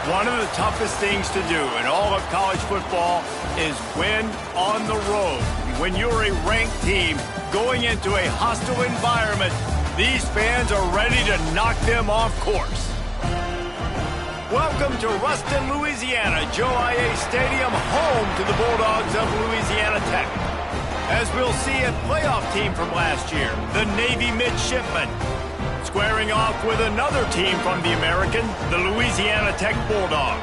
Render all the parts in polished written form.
One of the toughest things to do in all of college football is win on the road. When you're a ranked team going into a hostile environment, these fans are ready to knock them off course. Welcome to Ruston, Louisiana, Joe IA Stadium, home to the Bulldogs of Louisiana Tech. As we'll see a playoff team from last year, the Navy Midshipmen, squaring off with another team from the American, the Louisiana Tech Bulldogs.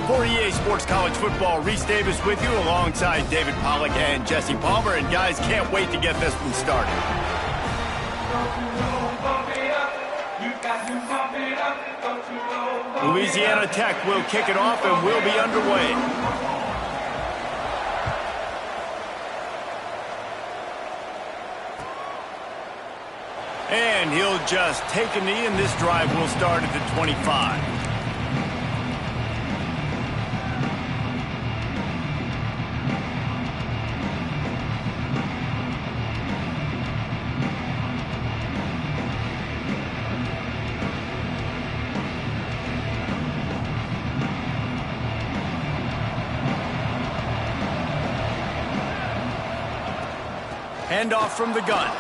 For EA Sports College Football, Reese Davis with you alongside David Pollack and Jesse Palmer. And guys, can't wait to get this one started. Louisiana Tech will kick it off and will be underway. And he'll just take a knee, and this drive will start at the 25. Handoff from the gun.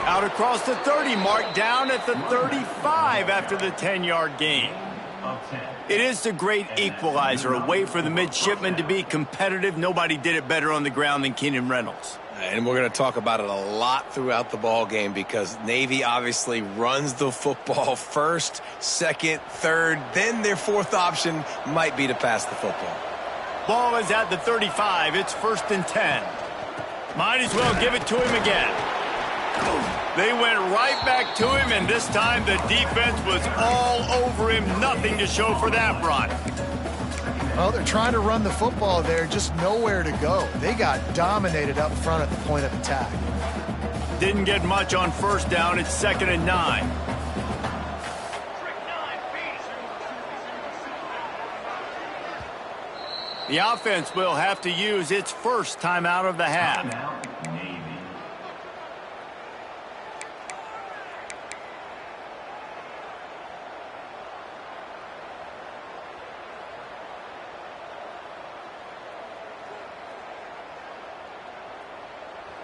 Out across the 30, mark down at the 35 after the 10-yard gain. It is the great equalizer, a way for the midshipmen to be competitive. Nobody did it better on the ground than Keenan Reynolds. And we're going to talk about it a lot throughout the ball game because Navy obviously runs the football first, second, third, then their fourth option might be to pass the football. Ball is at the 35. It's 1st and 10. Might as well give it to him again. They went right back to him, and this time the defense was all over him. Nothing to show for that run. Well, they're trying to run the football there, just nowhere to go. They got dominated up front at the point of attack. Didn't get much on 1st down. It's 2nd and 9. The offense will have to use its first timeout of the half.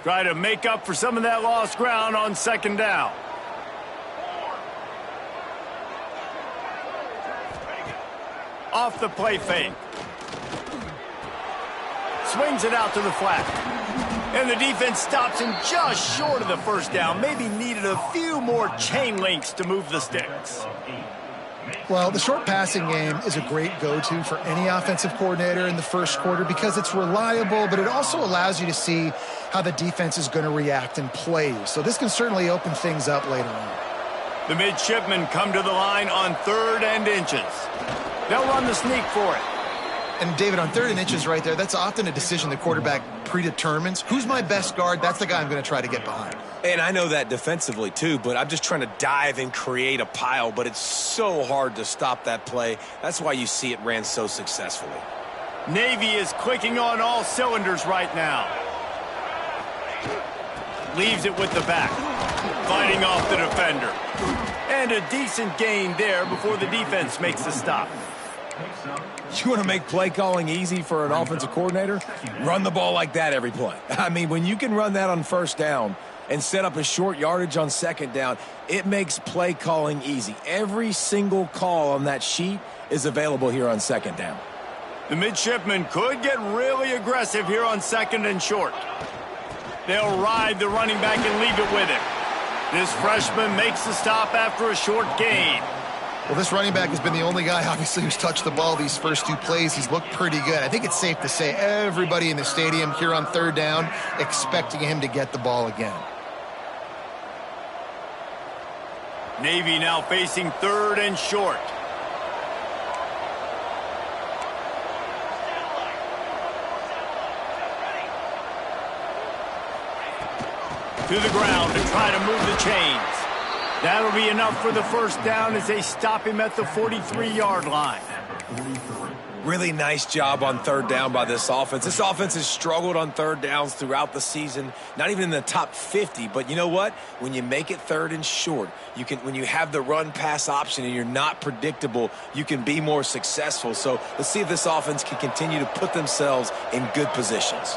Try to make up for some of that lost ground on second down. Off the play fake. Swings it out to the flat. And the defense stops him just short of the first down. Maybe needed a few more chain links to move the sticks. Well, the short passing game is a great go-to for any offensive coordinator in the first quarter because it's reliable, but it also allows you to see how the defense is going to react and play. So this can certainly open things up later on. The midshipmen come to the line on 3rd and inches. They'll run the sneak for it. And, David, on 3rd and inches right there, that's often a decision the quarterback predetermines. Who's my best guard? That's the guy I'm going to try to get behind. And I know that defensively, too, but I'm just trying to dive and create a pile, but it's so hard to stop that play. That's why you see it ran so successfully. Navy is clicking on all cylinders right now. Leaves it with the back. Fighting off the defender. And a decent gain there before the defense makes the stop. You want to make play calling easy for an offensive coordinator? Run the ball like that every play. I mean, when you can run that on first down and set up a short yardage on second down, it makes play calling easy. Every single call on that sheet is available here on second down. The midshipmen could get really aggressive here on 2nd and short. They'll ride the running back and leave it with him. This freshman makes the stop after a short gain. Well, this running back has been the only guy, obviously, who's touched the ball these first 2 plays. He's looked pretty good. I think it's safe to say everybody in the stadium here on 3rd down expecting him to get the ball again. Navy now facing 3rd and short. To the ground to try to move the chains. That'll be enough for the first down as they stop him at the 43-yard line. Really nice job on 3rd down by this offense. This offense has struggled on 3rd downs throughout the season, not even in the top 50. But you know what? When you make it 3rd and short, when you have the run-pass option and you're not predictable, you can be more successful. So let's see if this offense can continue to put themselves in good positions.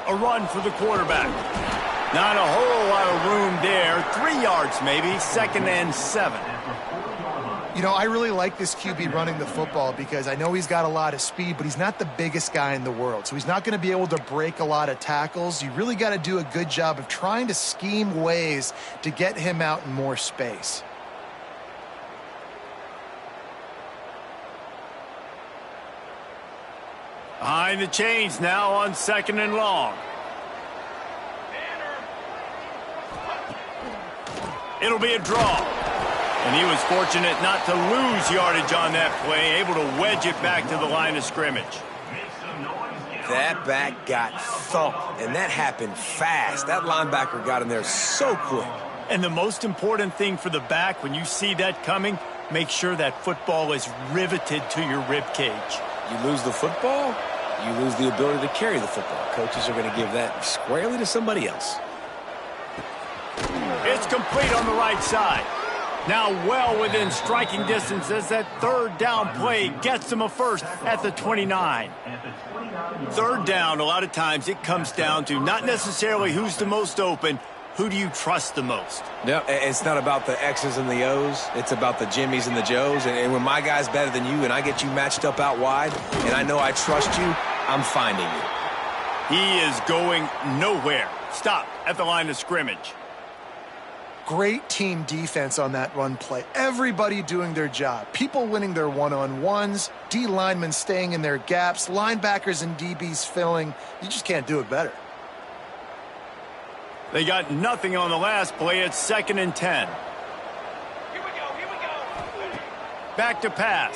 A run for the quarterback. Not a whole lot of room there. 3 yards maybe, 2nd and 7. You know, I really like this QB running the football because I know he's got a lot of speed, but he's not the biggest guy in the world. So he's not going to be able to break a lot of tackles. You really got to do a good job of trying to scheme ways to get him out in more space. Behind the chains now on 2nd and long. It'll be a draw. And he was fortunate not to lose yardage on that play, able to wedge it back to the line of scrimmage. That back got thumped, and that happened fast. That linebacker got in there so quick. And the most important thing for the back, when you see that coming, make sure that football is riveted to your rib cage. You lose the football, you lose the ability to carry the football. Coaches are going to give that squarely to somebody else. It's complete on the right side. Now well within striking distance as that 3rd down play gets them a first at the 29. 3rd down, a lot of times it comes down to not necessarily who's the most open, who do you trust the most? No, it's not about the X's and the O's. It's about the Jimmys and the Joes. And when my guy's better than you and I get you matched up out wide and I know I trust you, I'm finding you. He is going nowhere. Stop at the line of scrimmage. Great team defense on that run play. Everybody doing their job. People winning their one-on-ones, D linemen staying in their gaps, linebackers and DBs filling. You just can't do it better. They got nothing on the last play. It's 2nd and 10. Here we go. Back to pass.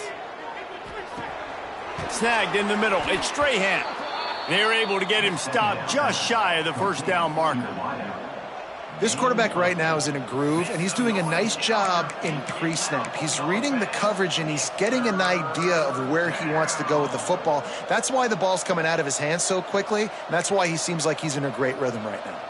Snagged in the middle. It's Strahan. They're able to get him stopped just shy of the first down marker. This quarterback right now is in a groove, and he's doing a nice job in pre-snap. He's reading the coverage, and he's getting an idea of where he wants to go with the football. That's why the ball's coming out of his hands so quickly, and that's why he seems like he's in a great rhythm right now.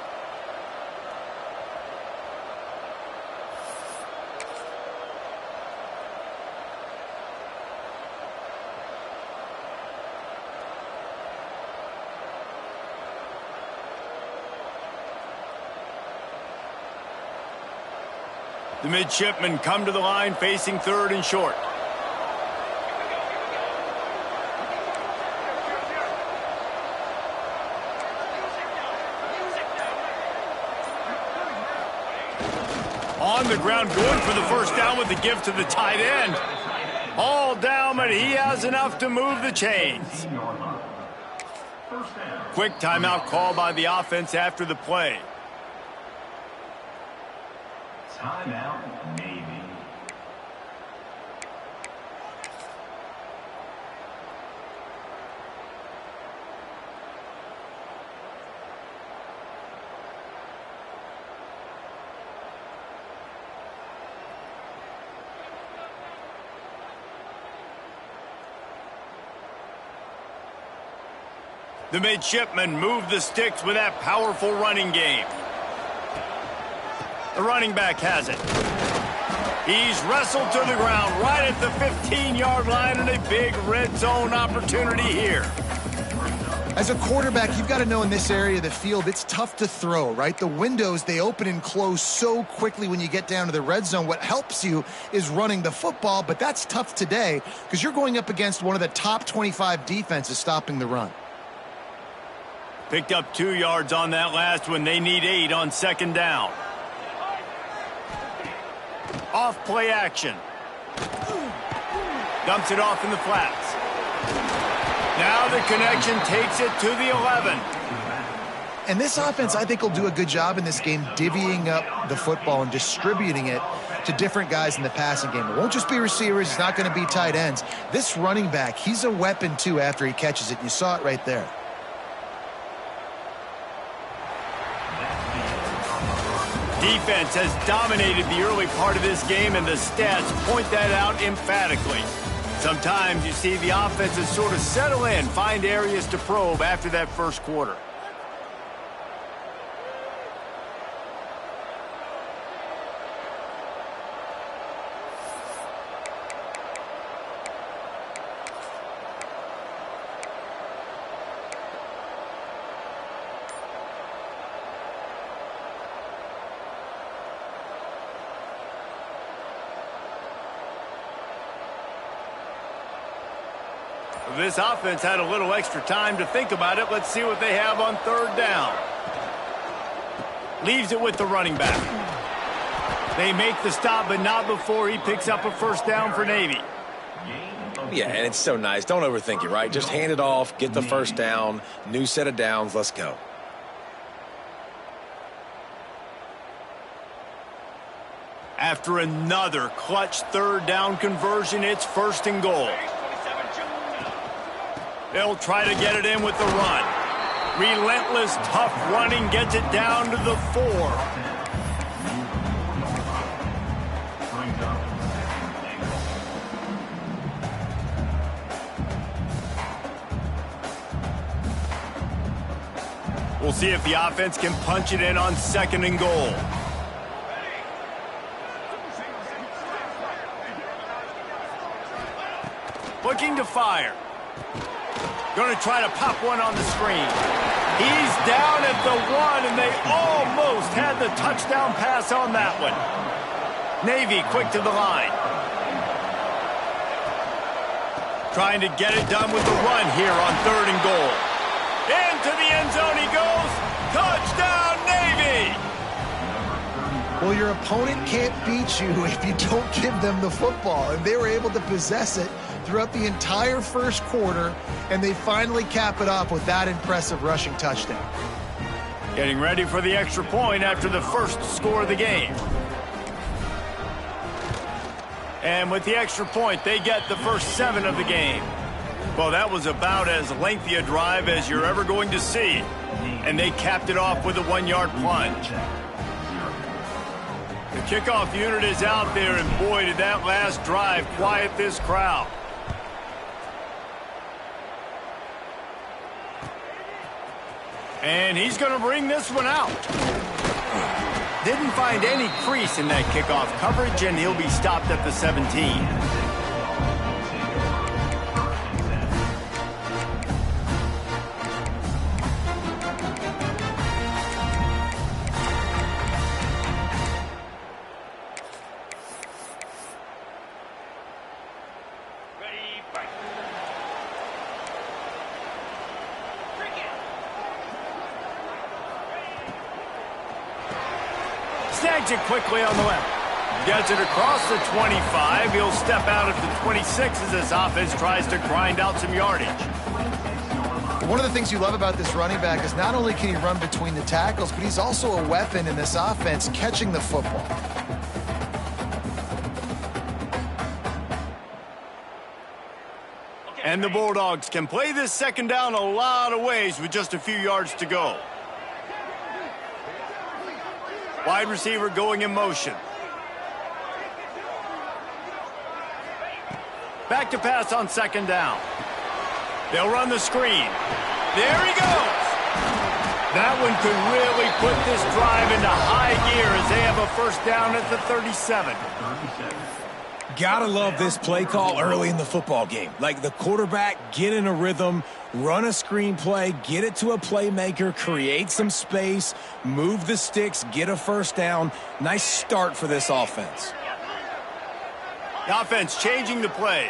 The midshipmen come to the line facing 3rd and short. On the ground, good for the first down with the give to the tight end. All down, but he has enough to move the chains. Quick timeout call by the offense after the play. Timeout, Navy. The midshipmen move the sticks with that powerful running game. The running back has it. He's wrestled to the ground right at the 15-yard line, and a big red zone opportunity here. As a quarterback, you've got to know in this area of the field, it's tough to throw, right? The windows, they open and close so quickly when you get down to the red zone. What helps you is running the football, but that's tough today because you're going up against one of the top 25 defenses stopping the run. Picked up 2 yards on that last one. They need 8 on 2nd down. Off play action. Dumps it off in the flats. Now the connection takes it to the 11. And this offense, I think, will do a good job in this game divvying up the football and distributing it to different guys in the passing game. It won't just be receivers. It's not going to be tight ends. This running back, he's a weapon, too, after he catches it. You saw it right there. Defense has dominated the early part of this game, and the stats point that out emphatically. Sometimes you see the offenses sort of settle in, find areas to probe after that first quarter. This offense had a little extra time to think about it. Let's see what they have on 3rd down. Leaves it with the running back. They make the stop, but not before he picks up a 1st down for Navy. Yeah, and it's so nice. Don't overthink it, right? Just hand it off, get the 1st down, new set of downs, let's go. After another clutch 3rd down conversion, it's 1st and goal. They'll try to get it in with the run. Relentless, tough running gets it down to the 4. We'll see if the offense can punch it in on 2nd and goal. Looking to fire. Going to try to pop one on the screen. He's down at the 1, and they almost had the touchdown pass on that one. Navy quick to the line. Trying to get it done with the run here on 3rd and goal. Into the end zone he goes. Touchdown, Navy! Well, your opponent can't beat you if you don't give them the football, and they were able to possess it throughout the entire first quarter, and they finally cap it off with that impressive rushing touchdown. Getting ready for the extra point after the first score of the game. And with the extra point, they get the first 7 of the game. Well, that was about as lengthy a drive as you're ever going to see. And they capped it off with a 1-yard plunge. The kickoff unit is out there, and boy, did that last drive quiet this crowd. And he's going to bring this one out. Didn't find any crease in that kickoff coverage, and he'll be stopped at the 17. Snags it quickly on the left. Gets it across the 25. He'll step out at the 26 as this offense tries to grind out some yardage. One of the things you love about this running back is not only can he run between the tackles, but he's also a weapon in this offense catching the football. And the Bulldogs can play this second down a lot of ways with just a few yards to go. Wide receiver going in motion. Back to pass on second down. They'll run the screen. There he goes. That one could really put this drive into high gear as they have a first down at the 37. Gotta love this play call early in the football game. Like the quarterback, get in a rhythm, run a screen play, get it to a playmaker, create some space, move the sticks, get a first down. Nice start for this offense. The offense changing the play.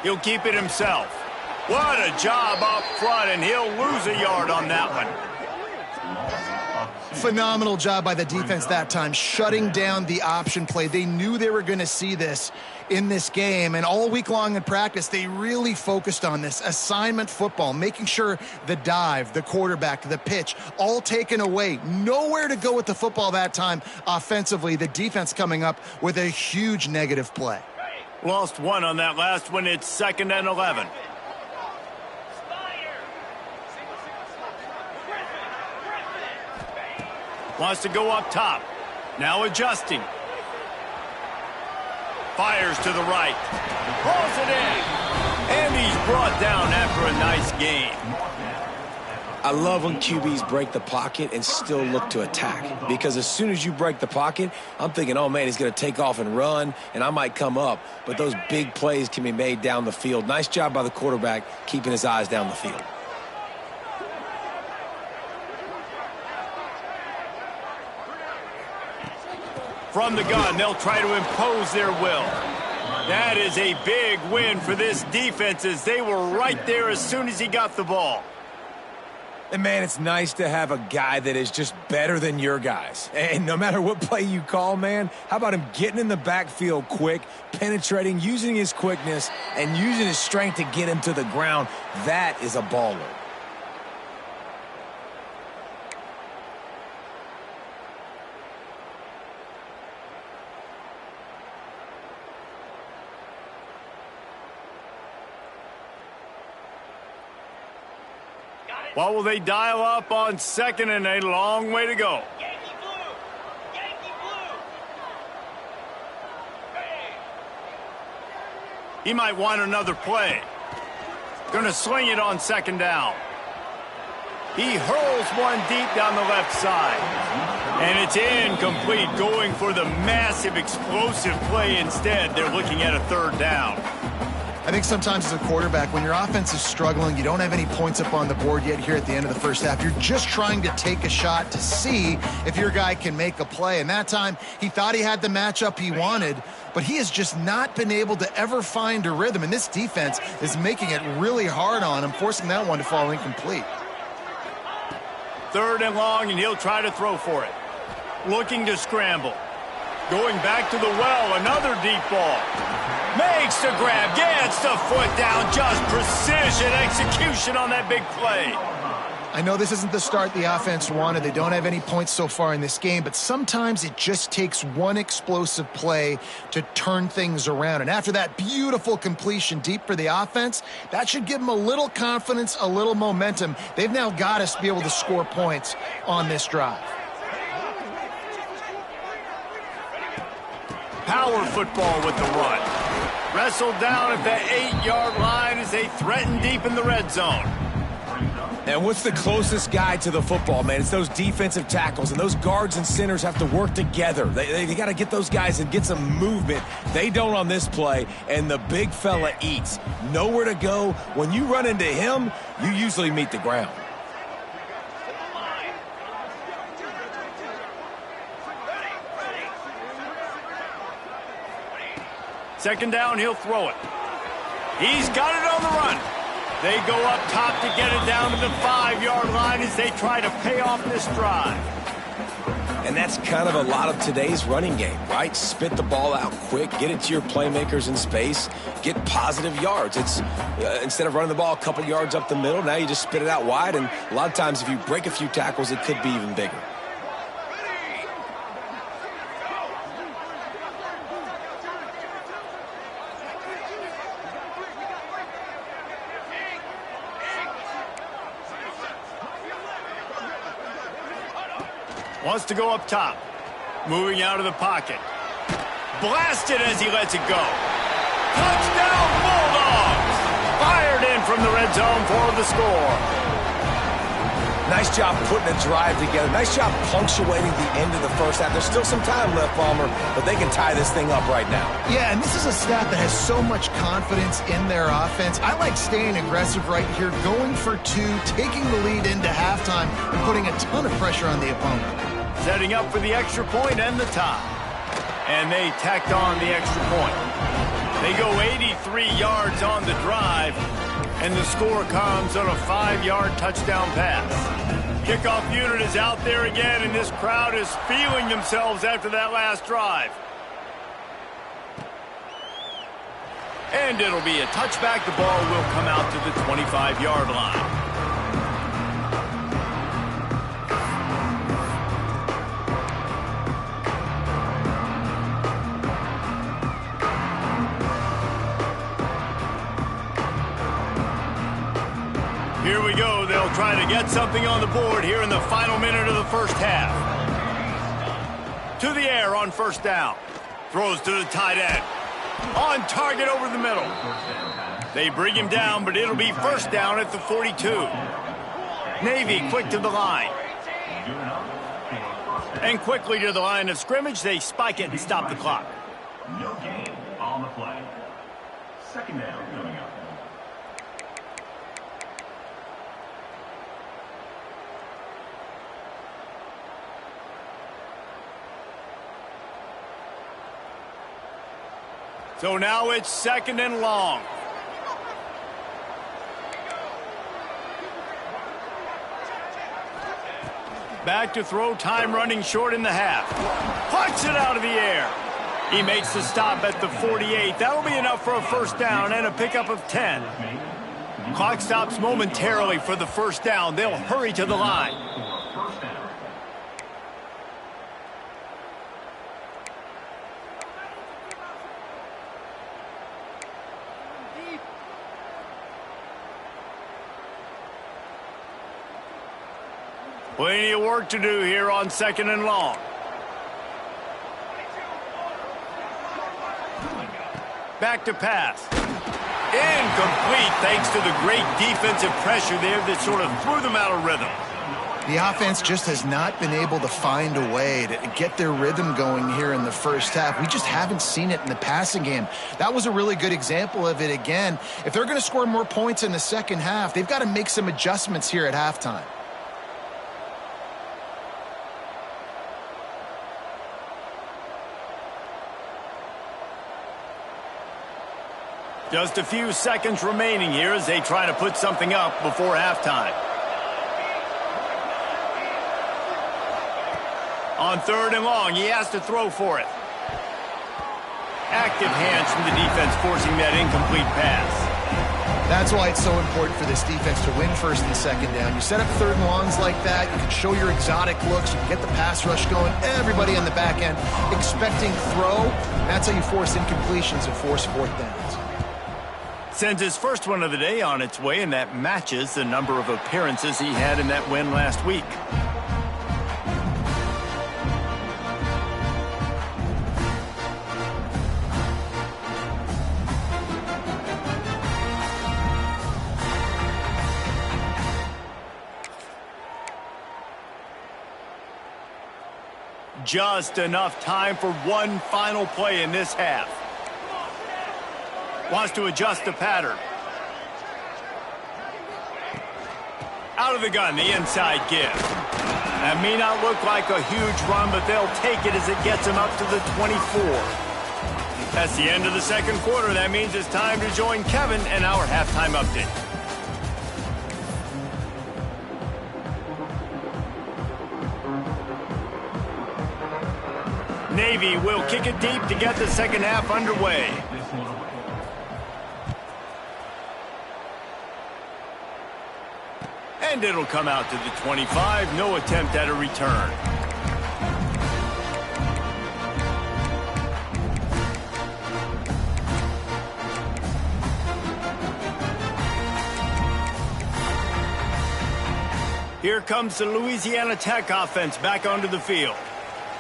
He'll keep it himself. What a job up front, and he'll lose a yard on that one. Phenomenal job by the defense that time, shutting down the option play. They knew they were going to see this in this game, and all week long in practice, they really focused on this assignment football, making sure the dive, the quarterback, the pitch, all taken away. Nowhere to go with the football that time offensively. The defense coming up with a huge negative play. Lost one on that last one. It's 2nd and 11. Wants to go up top. Now adjusting. Fires to the right. Pulls it in. And he's brought down after a nice gain. I love when QBs break the pocket and still look to attack. Because as soon as you break the pocket, I'm thinking, oh, man, he's going to take off and run, and I might come up. But those big plays can be made down the field. Nice job by the quarterback keeping his eyes down the field. From the gun, they'll try to impose their will. That is a big win for this defense as they were right there as soon as he got the ball. And, man, it's nice to have a guy that is just better than your guys. And no matter what play you call, man, how about him getting in the backfield quick, penetrating, using his quickness, and using his strength to get him to the ground? That is a baller. What will they dial up on 2nd and a long way to go? Yankee blue! Yankee blue! Hey! He might want another play. Gonna sling it on 2nd down. He hurls one deep down the left side. And it's incomplete, going for the massive explosive play instead. They're looking at a 3rd down. I think sometimes as a quarterback, when your offense is struggling, you don't have any points up on the board yet here at the end of the first half. You're just trying to take a shot to see if your guy can make a play. And that time, he thought he had the matchup he wanted, but he has just not been able to ever find a rhythm. And this defense is making it really hard on him, forcing that one to fall incomplete. 3rd and long, and he'll try to throw for it. Looking to scramble. Going back to the well, another deep ball. Makes the grab, gets the foot down, just precision execution on that big play. I know this isn't the start the offense wanted. They don't have any points so far in this game, but sometimes it just takes one explosive play to turn things around. And after that beautiful completion deep for the offense, that should give them a little confidence, a little momentum. They've now got to be able to score points on this drive. Power football with the run. Wrestled down at the 8-yard line as they threaten deep in the red zone. And what's the closest guy to the football, man? It's those defensive tackles, and those guards and centers have to work together. They got to get those guys and get some movement. They don't on this play, and the big fella eats. Nowhere to go. When you run into him, you usually meet the ground. Second down, he'll throw it. He's got it on the run. They go up top to get it down to the 5-yard line as they try to pay off this drive. And that's kind of a lot of today's running game, right? Spit the ball out quick, get it to your playmakers in space, get positive yards. It's instead of running the ball a couple yards up the middle, now you just spit it out wide, and a lot of times if you break a few tackles, it could be even bigger. Wants to go up top. Moving out of the pocket. Blasted as he lets it go. Touchdown Bulldogs! Fired in from the red zone for the score. Nice job putting a drive together. Nice job punctuating the end of the first half. There's still some time left, Palmer, but they can tie this thing up right now. Yeah, and this is a staff that has so much confidence in their offense. I like staying aggressive right here, going for two, taking the lead into halftime, and putting a ton of pressure on the opponent. Setting up for the extra point and the tie. And they tacked on the extra point. They go 83 yards on the drive, and the score comes on a 5-yard touchdown pass. Kickoff unit is out there again, and this crowd is feeling themselves after that last drive. And it'll be a touchback. The ball will come out to the 25-yard line. Here we go. They'll try to get something on the board here in the final minute of the first half. To the air on first down. Throws to the tight end. On target over the middle. They bring him down, but it'll be first down at the 42. Navy quick to the line. And quickly to the line of scrimmage. They spike it and stop the clock. No gain on the play. Second down coming up. So now it's second and long. Back to throw, time running short in the half. Punts it out of the air. He makes the stop at the 48. That'll be enough for a first down and a pickup of 10. Clock stops momentarily for the first down. They'll hurry to the line. Plenty of work to do here on second and long. Back to pass. Incomplete thanks to the great defensive pressure there that sort of threw them out of rhythm. The offense just has not been able to find a way to get their rhythm going here in the first half. We just haven't seen it in the passing game. That was a really good example of it again. If they're going to score more points in the second half, they've got to make some adjustments here at halftime. Just a few seconds remaining here as they try to put something up before halftime. On third and long, he has to throw for it. Active hands from the defense forcing that incomplete pass. That's why it's so important for this defense to win first and second down. You set up third and longs like that, you can show your exotic looks, you can get the pass rush going, everybody on the back end expecting throw. That's how you force incompletions and force fourth downs. Sends his first one of the day on its way, and that matches the number of appearances he had in that win last week. Just enough time for one final play in this half. Wants to adjust the pattern. Out of the gun, the inside give. That may not look like a huge run, but they'll take it as it gets them up to the 24. That's the end of the second quarter. That means it's time to join Kevin and our halftime update. Navy will kick it deep to get the second half underway. And it'll come out to the 25. No attempt at a return. Here comes the Louisiana Tech offense back onto the field.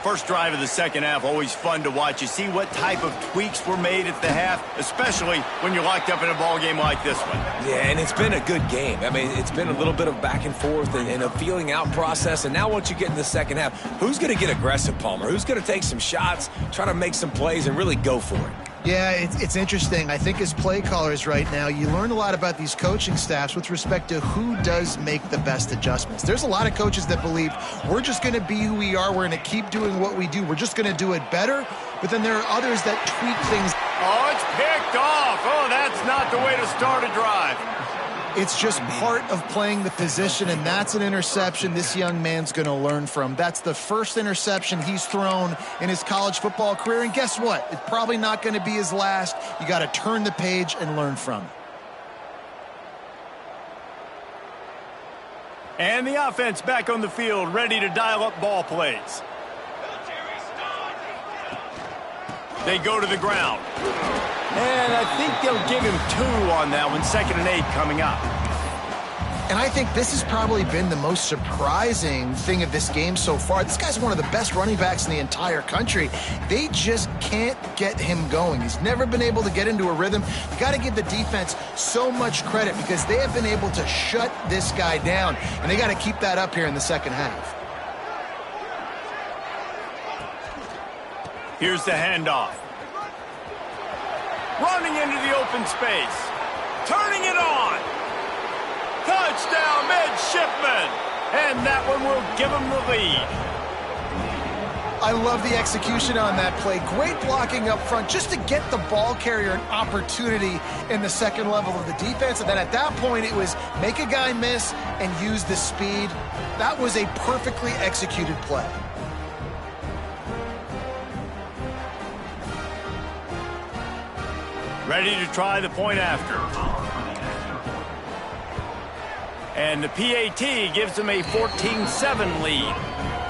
First drive of the second half, always fun to watch. You see what type of tweaks were made at the half, especially when you're locked up in a ball game like this one. Yeah, and it's been a good game. I mean, it's been a little bit of back and forth and a feeling out process. And now once you get in the second half, who's going to get aggressive, Palmer? Who's going to take some shots, try to make some plays, and really go for it? Yeah, it's interesting. I think as play callers right now, you learn a lot about these coaching staffs with respect to who does make the best adjustments. There's a lot of coaches that believe we're just going to be who we are. We're going to keep doing what we do. We're just going to do it better. But then there are others that tweak things. Oh, it's picked off. Oh, that's not the way to start a drive. It's just part of playing the position, and that's an interception this young man's going to learn from. That's the first interception he's thrown in his college football career, and guess what? It's probably not going to be his last. You got to turn the page and learn from it. And the offense back on the field, ready to dial up ball plays. They go to the ground. And I think they'll give him 2 on that one, 2nd and 8 coming up. And I think this has probably been the most surprising thing of this game so far. This guy's one of the best running backs in the entire country. They just can't get him going. He's never been able to get into a rhythm. You got to give the defense so much credit because they have been able to shut this guy down, and they got to keep that up here in the second half. Here's the handoff. Running into the open space. Turning it on. Touchdown, midshipman. And that one will give him the lead. I love the execution on that play. Great blocking up front just to get the ball carrier an opportunity in the second level of the defense. And then at that point, it was make a guy miss and use the speed. That was a perfectly executed play. Ready to try the point after. And the PAT gives them a 14-7 lead.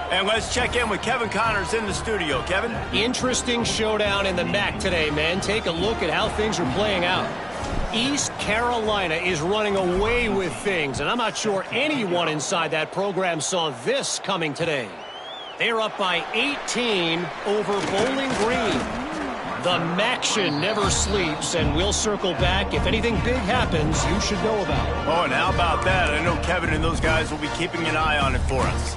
And let's check in with Kevin Connors in the studio. Kevin? Interesting showdown in the MAC today, man. Take a look at how things are playing out. East Carolina is running away with things, and I'm not sure anyone inside that program saw this coming today. They're up by 18 over Bowling Green. The Maction never sleeps, and we'll circle back. If anything big happens, you should know about it. Oh, and how about that? I know Kevin and those guys will be keeping an eye on it for us.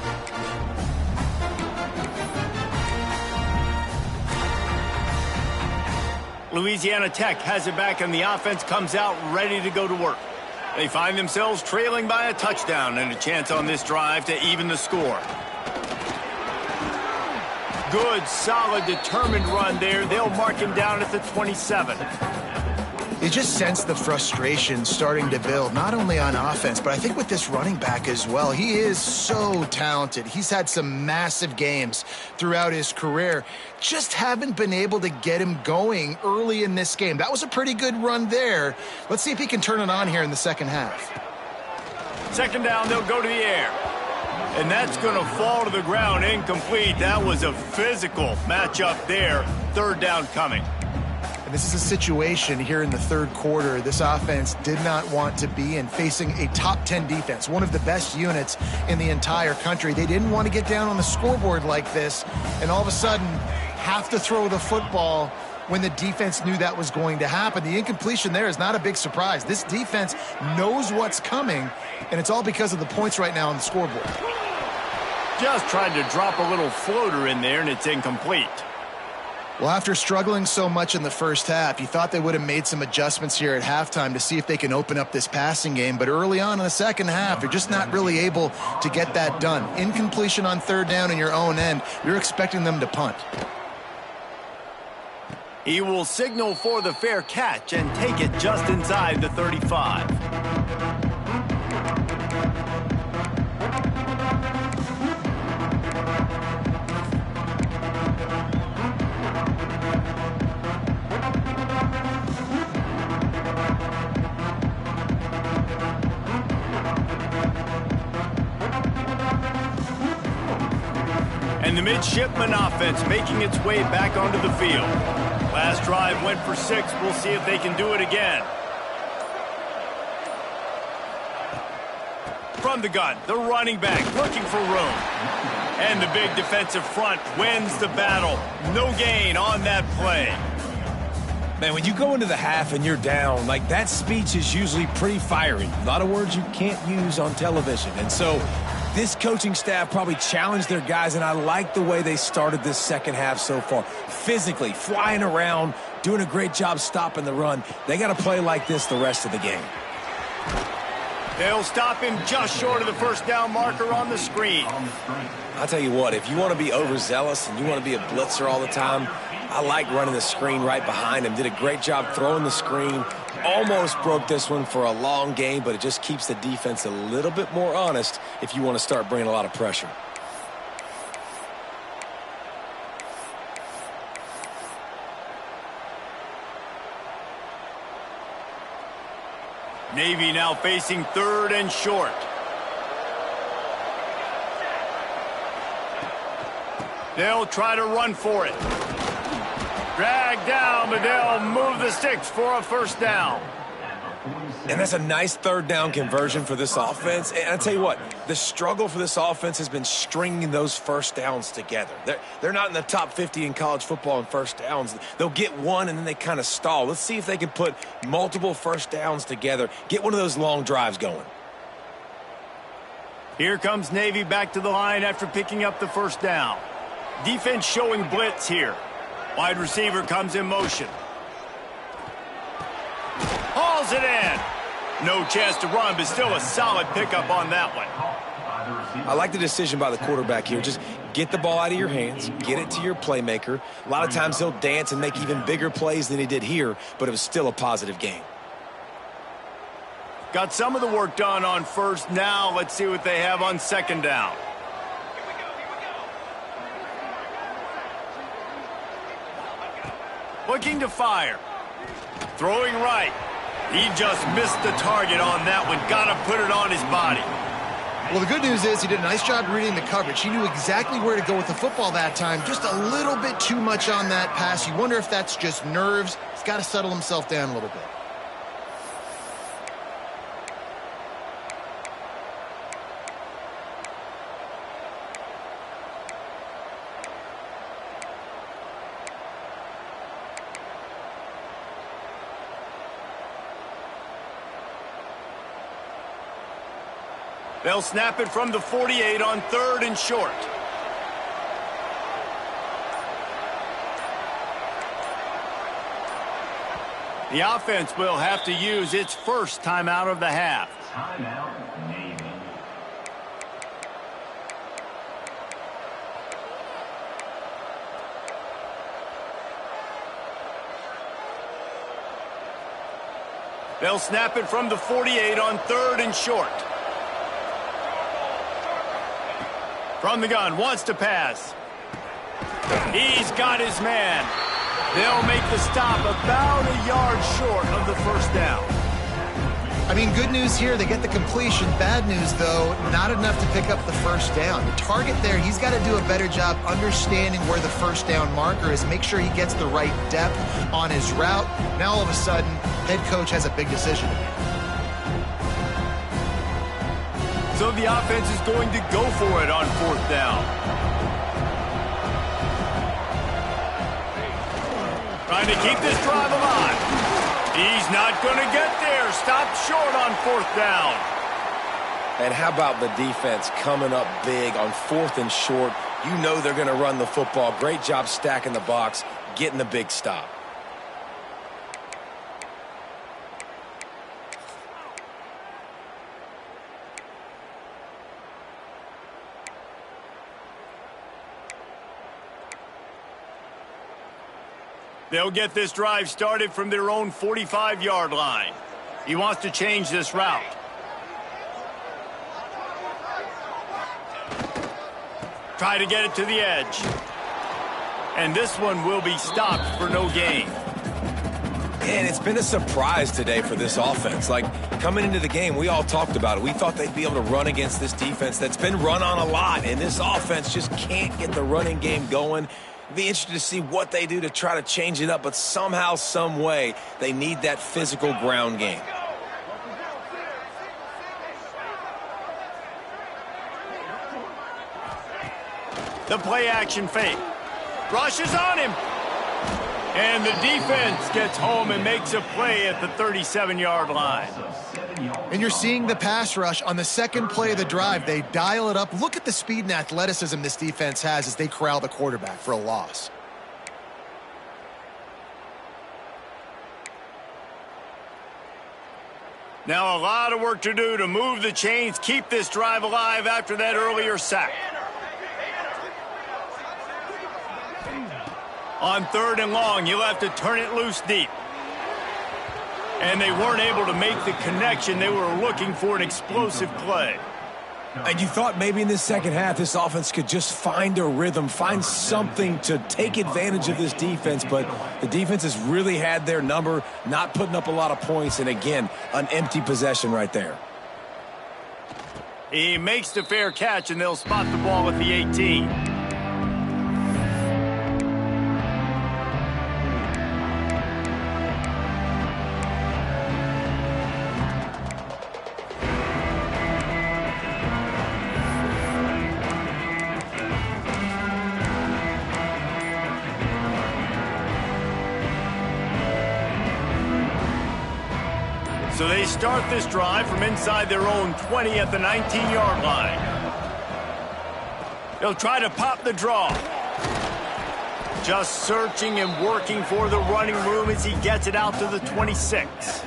Louisiana Tech has it back, and the offense comes out ready to go to work. They find themselves trailing by a touchdown and a chance on this drive to even the score. Good, solid, determined run there. They'll mark him down at the 27. You just sense the frustration starting to build, not only on offense, but I think with this running back as well. He is so talented. He's had some massive games throughout his career. Just haven't been able to get him going early in this game. That was a pretty good run there. Let's see if he can turn it on here in the second half. Second down, they'll go to the air. And that's going to fall to the ground, incomplete. That was a physical matchup there. Third down coming. And this is a situation here in the third quarter this offense did not want to be in, facing a top 10 defense, one of the best units in the entire country. They didn't want to get down on the scoreboard like this and all of a sudden have to throw the football when the defense knew that was going to happen. The incompletion there is not a big surprise. This defense knows what's coming, and it's all because of the points right now on the scoreboard. Just tried to drop a little floater in there, and it's incomplete. Well, after struggling so much in the first half, you thought they would have made some adjustments here at halftime to see if they can open up this passing game. But early on in the second half, you're just not really able to get that done. Incompletion on third down in your own end, you're expecting them to punt. He will signal for the fair catch and take it just inside the 35. And the midshipman offense making its way back onto the field. Last drive went for 6. We'll see if they can do it again. From the gun, the running back looking for room. And the big defensive front wins the battle. No gain on that play. Man, when you go into the half and you're down, like, that speech is usually pretty fiery. A lot of words you can't use on television. And so this coaching staff probably challenged their guys, and I like the way they started this second half so far. Physically, flying around, doing a great job stopping the run. They got to play like this the rest of the game. They'll stop him just short of the first down marker on the screen. I'll tell you what, if you want to be overzealous and you want to be a blitzer all the time, I like running the screen right behind him. Did a great job throwing the screen. Almost broke this one for a long game, but it just keeps the defense a little bit more honest if you want to start bringing a lot of pressure. Navy now facing 3rd and short. They'll try to run for it. Drag down, but they'll move the sticks for a first down. And that's a nice 3rd down conversion for this offense. And I'll tell you what, the struggle for this offense has been stringing those first downs together. They're not in the top 50 in college football in first downs. They'll get one and then they kind of stall. Let's see if they can put multiple first downs together, get one of those long drives going. Here comes Navy back to the line after picking up the first down. Defense showing blitz here. Wide receiver comes in motion. Hauls it in. No chance to run, but still a solid pickup on that one. I like the decision by the quarterback here. Just get the ball out of your hands, get it to your playmaker. A lot of times he'll dance and make even bigger plays than he did here, but it was still a positive game. Got some of the work done on first. Now let's see what they have on second down. Looking to fire. Throwing right. He just missed the target on that one. Got to put it on his body. Well, the good news is he did a nice job reading the coverage. He knew exactly where to go with the football that time. Just a little bit too much on that pass. You wonder if that's just nerves. He's got to settle himself down a little bit. They'll snap it from the 48 on 3rd and short. The offense will have to use its first timeout of the half. Timeout, Navy. They'll snap it from the 48 on 3rd and short. From the gun, wants to pass. He's got his man. They'll make the stop about a yard short of the first down. I mean, good news here, they get the completion. Bad news, though, not enough to pick up the first down. The target there, he's got to do a better job understanding where the first down marker is, make sure he gets the right depth on his route. Now, all of a sudden, head coach has a big decision to make. So the offense is going to go for it on 4th down. Trying to keep this drive alive. He's not going to get there. Stopped short on 4th down. And how about the defense coming up big on 4th and short? You know they're going to run the football. Great job stacking the box, getting the big stop. They'll get this drive started from their own 45-yard line. He wants to change this route. Try to get it to the edge. And this one will be stopped for no gain. And it's been a surprise today for this offense. Like, coming into the game, we all talked about it. We thought they'd be able to run against this defense that's been run on a lot, and this offense just can't get the running game going. Be interested to see what they do to try to change it up, but somehow, some way, they need that physical ground game. The play action fake. Rushes on him. And the defense gets home and makes a play at the 37-yard line. And you're seeing the pass rush on the second play of the drive. They dial it up. Look at the speed and athleticism this defense has as they corral the quarterback for a loss. Now a lot of work to do to move the chains, keep this drive alive after that earlier sack. On 3rd and long, you'll have to turn it loose deep. And they weren't able to make the connection. They were looking for an explosive play. And you thought maybe in this second half this offense could just find a rhythm, find something to take advantage of this defense, but the defense has really had their number, not putting up a lot of points, and again, an empty possession right there. He makes the fair catch, and they'll spot the ball at the 18. So they start this drive from inside their own 20 at the 19-yard line. They'll try to pop the draw. Just searching and working for the running room as he gets it out to the 26.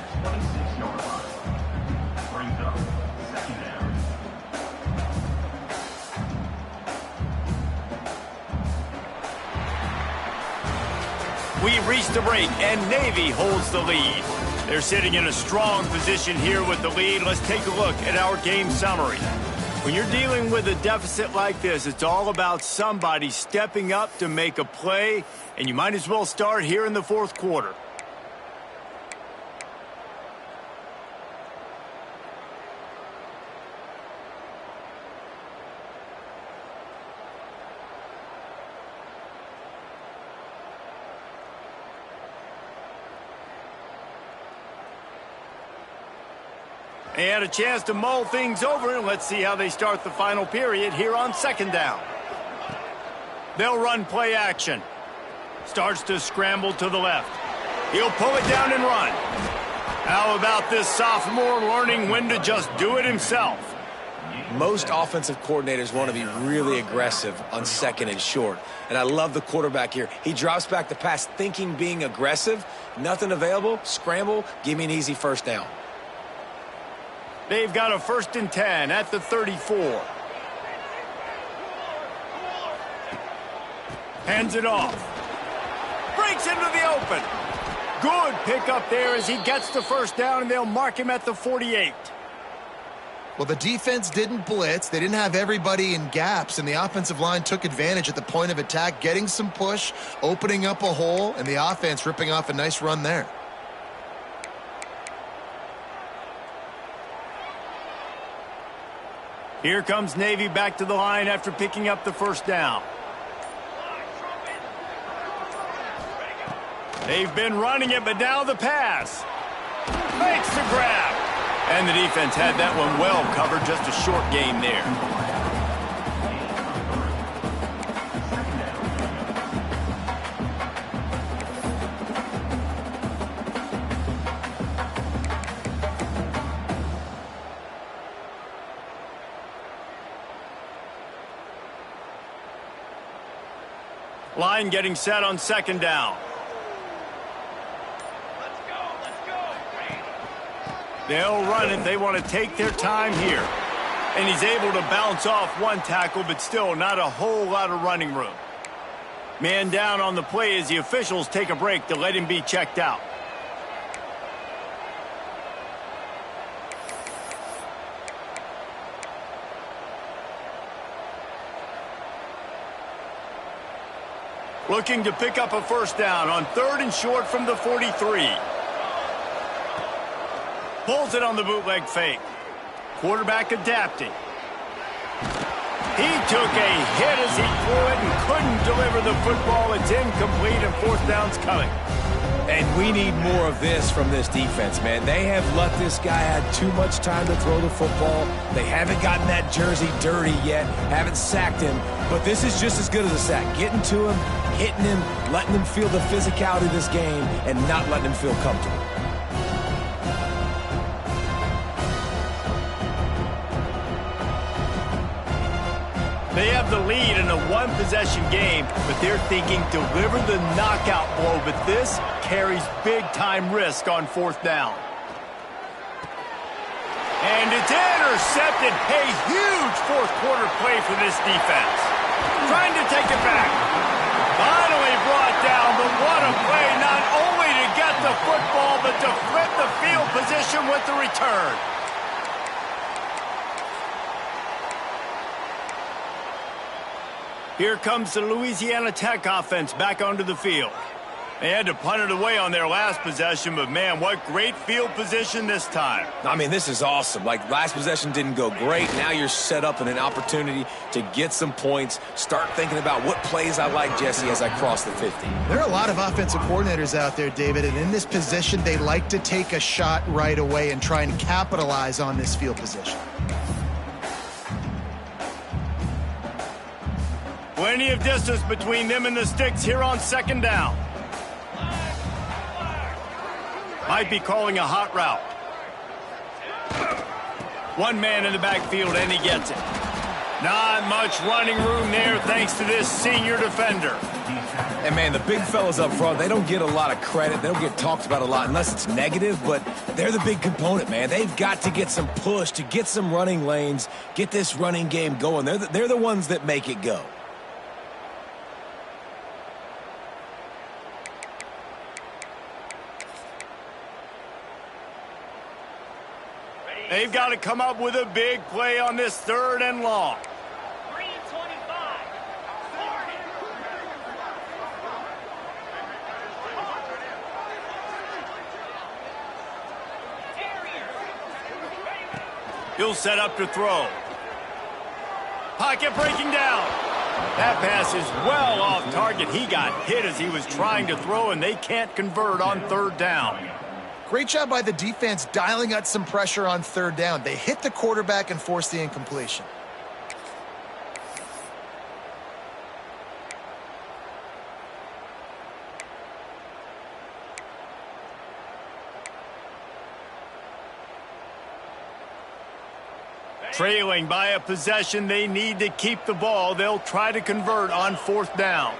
We reach the break, and Navy holds the lead. They're sitting in a strong position here with the lead. Let's take a look at our game summary. When you're dealing with a deficit like this, it's all about somebody stepping up to make a play, and you might as well start here in the 4th quarter. They had a chance to mull things over, and let's see how they start the final period here on 2nd down. They'll run play action. Starts to scramble to the left. He'll pull it down and run. How about this sophomore learning when to just do it himself? Most offensive coordinators want to be really aggressive on 2nd and short. And I love the quarterback here. He drops back the pass thinking being aggressive. Nothing available. Scramble. Give me an easy 1st down. They've got a 1st and 10 at the 34. Hands it off. Breaks into the open. Good pickup there as he gets the 1st down, and they'll mark him at the 48. Well, the defense didn't blitz. They didn't have everybody in gaps, and the offensive line took advantage at the point of attack, getting some push, opening up a hole, and the offense ripping off a nice run there. Here comes Navy back to the line after picking up the 1st down. They've been running it, but now the pass. Makes the grab. And the defense had that one well covered, just a short gain there. Line getting set on 2nd down. They'll run it. They want to take their time here. And he's able to bounce off one tackle, but still not a whole lot of running room. Man down on the play as the officials take a break to let him be checked out. Looking to pick up a 1st down on 3rd and short from the 43. Pulls it on the bootleg fake. Quarterback adapting. He took a hit as he threw it and couldn't deliver the football. It's incomplete and fourth down's coming. And we need more of this from this defense, man. They have let this guy have too much time to throw the football. They haven't gotten that jersey dirty yet, haven't sacked him. But this is just as good as a sack. Getting to him, hitting him, letting him feel the physicality of this game, and not letting him feel comfortable. They have the lead in a one-possession game, but they're thinking deliver the knockout blow, but this carries big-time risk on fourth down. And it's intercepted. A huge fourth-quarter play for this defense. Trying to take it back. Finally brought down, but what a play, not only to get the football, but to flip the field position with the return. Here comes the Louisiana Tech offense back onto the field. They had to punt it away on their last possession, but man, what great field position this time. I mean, this is awesome. Like, last possession didn't go great. Now you're set up in an opportunity to get some points. Start thinking about what plays I like, Jesse, as I cross the 50. There are a lot of offensive coordinators out there, David, and in this position, they like to take a shot right away and try and capitalize on this field position. Plenty of distance between them and the sticks here on second down. Might be calling a hot route. One man in the backfield, and he gets it. Not much running room there thanks to this senior defender. And, man, the big fellas up front, they don't get a lot of credit. They don't get talked about a lot unless it's negative, but they're the big component, man. They've got to get some push, to get some running lanes, get this running game going. They're the ones that make it go. They've got to come up with a big play on this third and long. 3:25. 40. He'll set up to throw. Pocket breaking down. That pass is well off target. He got hit as he was trying to throw, and they can't convert on third down. Great job by the defense dialing out some pressure on third down. They hit the quarterback and forced the incompletion. Trailing by a possession, they need to keep the ball. They'll try to convert on fourth down.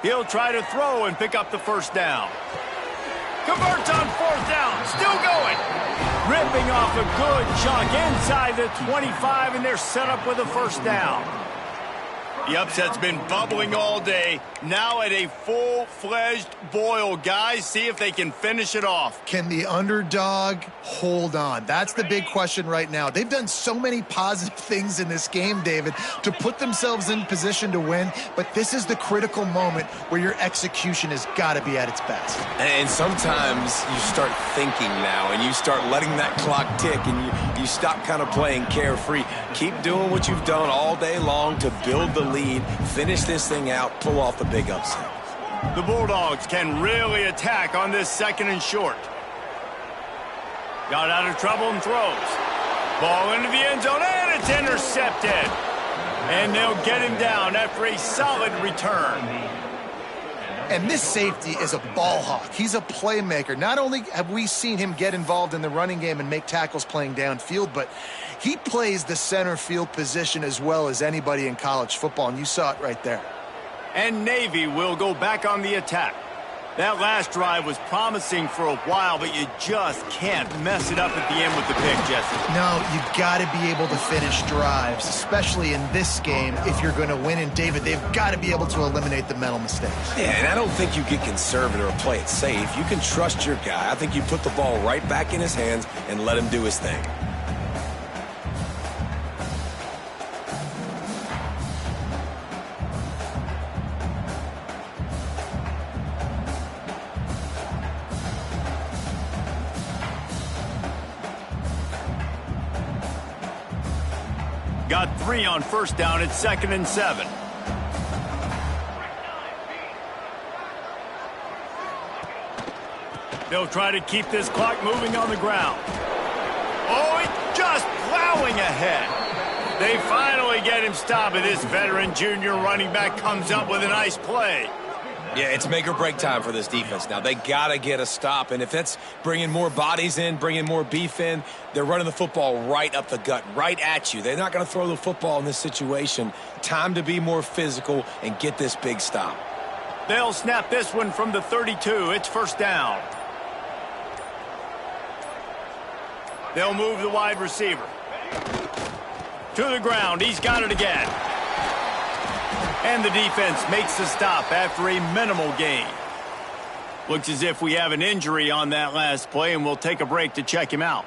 He'll try to throw and pick up the first down. Converts on fourth down. Still going. Ripping off a good chunk inside the 25, and they're set up with a first down. The upset's been bubbling all day. Now at a full-fledged boil. Guys, see if they can finish it off. Can the underdog hold on? That's the big question right now. They've done so many positive things in this game, David, to put themselves in position to win, but this is the critical moment where your execution has got to be at its best. And sometimes you start thinking now, and you start letting that clock tick, and you stop kind of playing carefree. Keep doing what you've done all day long to build the lead, finish this thing out, pull off the big upset. The Bulldogs can really attack on this second and short. Got out of trouble and throws. Ball into the end zone, and it's intercepted. And they'll get him down after a solid return. And this safety is a ball hawk. He's a playmaker. Not only have we seen him get involved in the running game and make tackles playing downfield, but he plays the center field position as well as anybody in college football, and you saw it right there. And Navy will go back on the attack. That last drive was promising for a while, but you just can't mess it up at the end with the pick, Jesse. No, you got to be able to finish drives, especially in this game if you're going to win. And, David, they've got to be able to eliminate the mental mistakes. Yeah, and I don't think you get conservative or play it safe. You can trust your guy. I think you put the ball right back in his hands and let him do his thing. got 3 on first down at 2nd and 7. They'll try to keep this clock moving on the ground. Oh, he's just plowing ahead. They finally get him stopped, and this veteran junior running back comes up with a nice play. Yeah, it's make or break time for this defense now. They got to get a stop, and if that's bringing more bodies in, bringing more beef in, they're running the football right up the gut, right at you. They're not going to throw the football in this situation. Time to be more physical and get this big stop. They'll snap this one from the 32. It's first down. They'll move the wide receiver to the ground. He's got it again. And the defense makes the stop after a minimal gain. Looks as if we have an injury on that last play, and we'll take a break to check him out.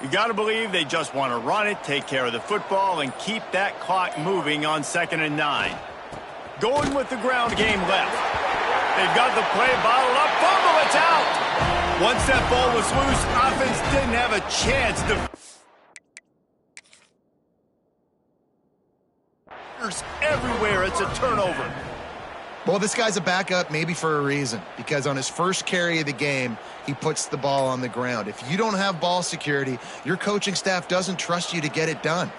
You got to believe they just want to run it, take care of the football, and keep that clock moving on 2nd and 9. Going with the ground game left. They've got the play bottled up. Fumble, it's out. Once that ball was loose, offense didn't have a chance to... Everywhere, it's a turnover. Well, this guy's a backup maybe for a reason, because on his first carry of the game, he puts the ball on the ground. If you don't have ball security, your coaching staff doesn't trust you to get it done.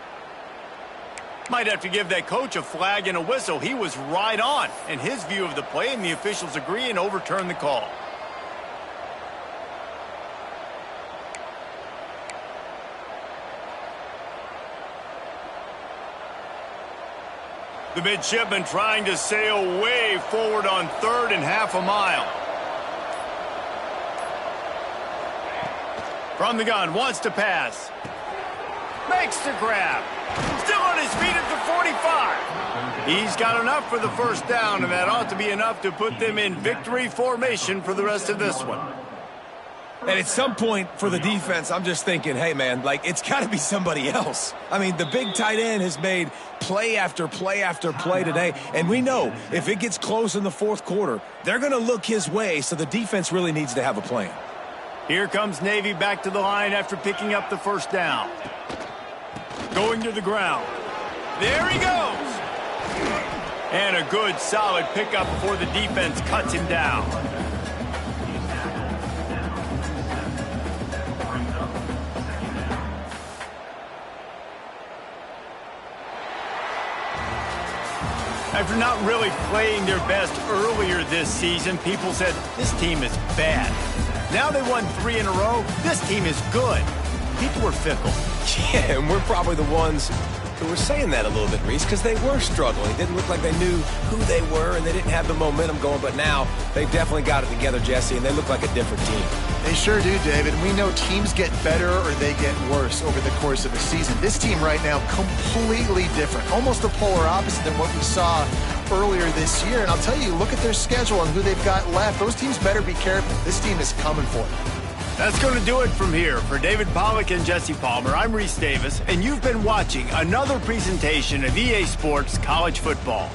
Might have to give that coach a flag and a whistle. He was right on in his view of the play, and the officials agree and overturn the call. The midshipman trying to sail way forward on 3rd and half a mile. From the gun, wants to pass. Makes the grab. Still on his feet at the 45. He's got enough for the first down, and that ought to be enough to put them in victory formation for the rest of this one. And at some point for the defense, I'm just thinking, hey, man, like, it's got to be somebody else. I mean, the big tight end has made play after play after play today, and we know if it gets close in the 4th quarter, they're going to look his way, so the defense really needs to have a plan. Here comes Navy back to the line after picking up the first down. Going to the ground. There he goes. And a good, solid pickup before the defense cuts him down. After not really playing their best earlier this season, people said, this team is bad. Now they won 3 in a row. This team is good. People were fickle. Yeah, and we're probably the ones who were saying that a little bit, Reese, because they were struggling. It didn't look like they knew who they were, and they didn't have the momentum going. But now they've definitely got it together, Jesse, and they look like a different team. They sure do, David. We know teams get better or they get worse over the course of a season. This team right now, completely different. Almost the polar opposite than what we saw earlier this year. And I'll tell you, look at their schedule and who they've got left. Those teams better be careful. This team is coming for them. That's going to do it from here. For David Pollack and Jesse Palmer, I'm Reese Davis, and you've been watching another presentation of EA Sports College Football.